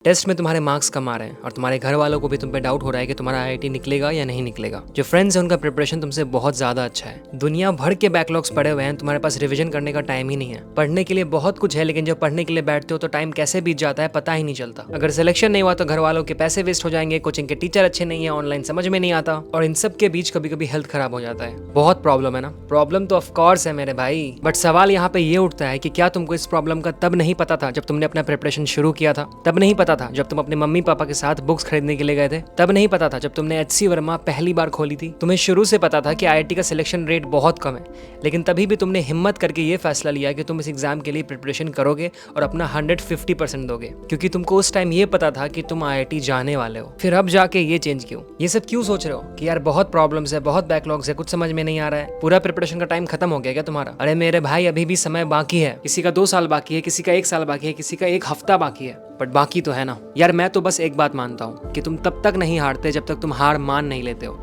Test में तुम्हारे marks कम आ रहे हैं और तुम्हारे घर वालों को भी तुम पे डाउट हो रहा है कि तुम्हारा आईआईटी निकलेगा या नहीं निकलेगा। जो फ्रेंड्स हैं उनका प्रिपरेशन तुमसे बहुत ज्यादा अच्छा है। दुनिया भर के बैकलॉग्स पड़े हुए हैं, तुम्हारे पास रिवीजन करने का टाइम ही नहीं है। पढ़ने के लिए बहुत कुछ है, लेकिन जब पढ़ने के लिए बैठते हो तो टाइम कैसे बीत जाता है पता ही नहीं चलता। अगर सिलेक्शन नहीं हुआ तो घर वालों के पैसे वेस्ट हो जाएंगे, कोचिंग के टीचर अच्छे नहीं है, ऑनलाइन समझ में नहीं आता, और इन सब के बीच कभी कभी हेल्थ खराब हो जाता है। बहुत प्रॉब्लम है ना। प्रॉब्लम तो ऑफकोर्स है मेरे भाई, बट सवाल यहाँ पे ये उठता है कि क्या तुमको इस प्रॉब्लम का तब नहीं पता था जब तुमने अपना प्रिपरेशन शुरू किया था? तब नहीं पता था जब तुम अपने मम्मी पापा के साथ बुक्स खरीदने के लिए गए थे? तब नहीं पता था जब तुमने एचसी वर्मा पहली बार खोली थी? तुम्हें शुरू से पता था कि आईआईटी का सिलेक्शन रेट बहुत कम है, लेकिन तभी भी तुमने हिम्मत करके ये फैसला लिया कि तुम इस एग्जाम के लिए प्रिपरेशन करोगे और अपना 150% दोगे, क्योंकि तुमको उस टाइम ये पता था कि तुम आईआईटी जाने वाले हो। फिर अब जाके ये चेंज क्यों? ये सब क्यों सोच रहे हो कि यार बहुत प्रॉब्लम्स है, बहुत बैकलॉग्स है, कुछ समझ में नहीं आ रहा है? पूरा प्रिपरेशन का टाइम खत्म हो गया क्या तुम्हारा? अरे मेरे भाई, अभी भी समय बाकी है। किसी का 2 साल बाकी है, किसी का 1 साल बाकी है, किसी का 1 हफ्ता बाकी है, बट बाकी तो है ना यार। मैं तो बस एक बात मानता हूँ कि तुम तब तक नहीं हारते जब तक तुम हार मान नहीं लेते हो,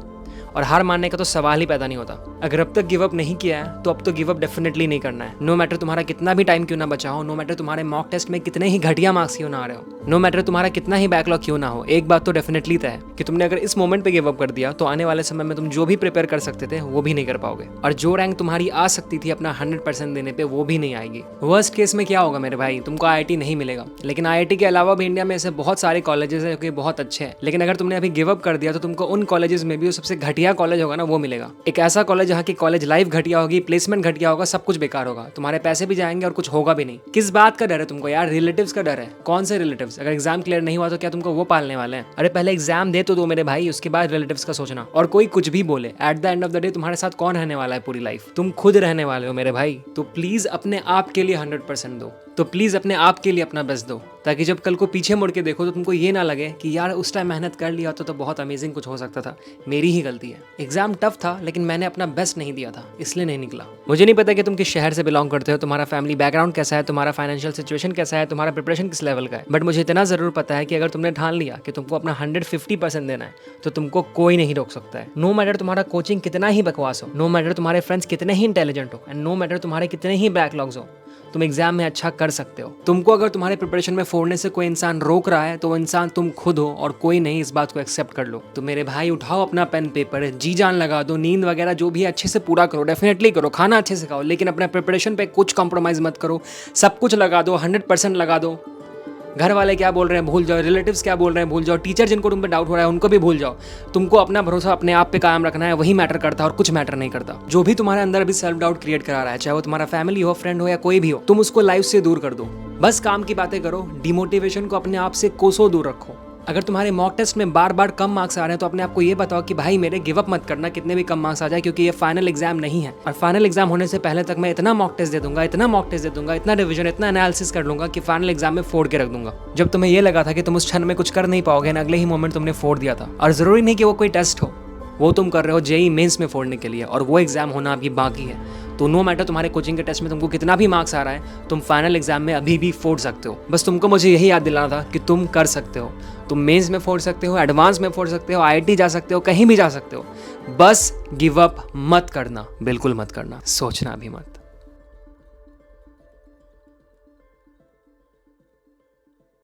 और हार मानने का तो सवाल ही पैदा नहीं होता। अगर अब तक गिव अप नहीं किया है तो अब तो गिव अप डेफिनेटली नहीं करना है। नो मैटर तुम्हारा कितना भी टाइम क्यों ना बचा हो, नो मैटर तुम्हारे मॉक टेस्ट में कितने ही घटिया मार्क्स क्यों ना आ रहे हो, नो मैटर तुम्हारा कितना ही बैकलॉग क्यों ना हो, एक बात तो डेफिनेटली तय है कि तुमने अगर इस मोमेंट पे गिव अप कर दिया तो आने वाले समय में तुम जो भी प्रिपेयर कर सकते थे वो भी नहीं कर पाओगे, और जो रैंक तुम्हारी आ सकती थी अपना 100% देने पे वो भी नहीं आएगी। वर्स्ट केस में क्या होगा मेरे भाई? तुमको आईआईटी नहीं मिलेगा, लेकिन आईआईटी के अलावा भी इंडिया में ऐसे बहुत सारे कॉलेजेस हैं जो कि बहुत अच्छे हैं, लेकिन अगर तुमने अभी गिव अप कर दिया तो तुमको उन कॉलेजेस में भी सबसे घटिया कॉलेज होगा ना वो मिलेगा। एक ऐसा कॉलेज जहाँ की कॉलेज लाइफ घटिया होगी, प्लेसमेंट घटिया होगा, सब कुछ बेकार होगा, तुम्हारे पैसे भी जाएंगे और कुछ होगा भी नहीं। किस बात का डर है तुमको यार? रिलेटिव्स का डर है। कौन से रिलेटिव्स? अगर एग्जाम क्लियर नहीं हुआ तो क्या तुमको वो पालने वाले हैं? अरे पहले एग्जाम दे तो दो मेरे भाई, उसके बाद रिलेटिव्स का सोचना। और कोई कुछ भी बोले, at the end of the day तुम्हारे साथ कौन रहने वाला है पूरी लाइफ? तुम खुद रहने वाले हो मेरे भाई। तो प्लीज अपने आप के लिए 100% दो, तो प्लीज अपने आप के लिए अपना बेस्ट दो, ताकि जब कल को पीछे मुड़ के देखो तो तुमको ये ना लगे कि यार उस टाइम मेहनत कर लिया तो बहुत अमेजिंग कुछ हो सकता था, मेरी ही गलती है। एग्जाम टफ था लेकिन मैंने अपना बेस्ट नहीं दिया था, इसलिए नहीं निकला। मुझे नहीं पता कि तुम किस शहर से बिलोंग करते हो, तुम्हारा फैमिली बैकग्राउंड कैसा है, तुम्हारा फाइनेंशियल सिचुएशन कैसा है, तुम्हारा प्रिपरेशन किस लेवल का है, बट मुझे इतना जरूर पता है कि अगर तुमने ठान लिया कि तुमको अपना 150% देना है तो तुमको कोई नहीं रोक सकता है। नो मैटर तुम्हारा कोचिंग कितना ही बकवास हो, नो मैटर तुम्हारे फ्रेंड्स कितने ही इंटेलिजेंट हो, एंड नो मैटर तुम्हारे कितने ही बैकलॉग्स हो, तुम एग्जाम में अच्छा कर सकते हो। तुमको अगर तुम्हारे प्रिपरेशन में फोड़ने से कोई इंसान रोक रहा है तो वो इंसान तुम खुद हो, और कोई नहीं। इस बात को एक्सेप्ट कर लो। तो मेरे भाई उठाओ अपना पेन पेपर, जी जान लगा दो, नींद वगैरह जो भी है अच्छे से पूरा करो, डेफिनेटली करो, खाना अच्छे से खाओ, लेकिन अपने प्रिपरेशन पे कुछ कॉम्प्रोमाइज मत करो। सब कुछ लगा दो, 100% लगा दो। घर वाले क्या बोल रहे हैं भूल जाओ, रिलेटिव्स क्या बोल रहे हैं भूल जाओ, टीचर जिनको तुम पे डाउट हो रहा है उनको भी भूल जाओ। तुमको अपना भरोसा अपने आप पे कायम रखना है, वही मैटर करता है और कुछ मैटर नहीं करता। जो भी तुम्हारे अंदर अभी सेल्फ डाउट क्रिएट करा रहा है, चाहे वो तुम्हारा फैमिली हो, फ्रेंड हो या कोई भी हो, तुम उसको लाइफ से दूर कर दो। बस काम की बातें करो, डिमोटिवेशन को अपने आप से कोसों दूर रखो। अगर तुम्हारे मॉक टेस्ट में बार बार कम मार्क्स आ रहे हैं तो अपने आप को ये बताओ कि भाई मेरे गिव अप मत करना, कितने भी कम मार्क्स आ जाए, क्योंकि ये फाइनल एग्जाम नहीं है, और फाइनल एग्जाम होने से पहले तक मैं इतना मॉक टेस्ट दे दूंगा, इतना मॉक टेस्ट दे दूंगा, इतना रिवीजन, इतना एनालिसिस कर लूंगा कि फाइनल एग्जाम में फोड़ के रख दूंगा। जब तुम्हें ये लगा था कि तुम उस क्षण में कुछ कर नहीं पाओगे ना, अगले ही मोमेंट तुमने फोड़ दिया था। और जरूरी नहीं कि वो कोई टेस्ट हो, वो तुम कर रहे हो जेईई मेंस में फोड़ने के लिए, और वो एग्जाम होना अभी बाकी है। तो नो मैटर तुम्हारे कोचिंग के टेस्ट में तुमको कितना भी मार्क्स आ रहा है, तुम फाइनल एग्जाम में अभी भी फोड़ सकते हो। बस तुमको मुझे यही याद दिलाना था कि तुम कर सकते हो। तुम मेंस में फोड़ सकते हो, एडवांस में फोड़ सकते हो, आईआईटी जा सकते हो, कहीं भी जा सकते हो। बस गिव अप मत करना, बिल्कुल मत करना, सोचना भी मत।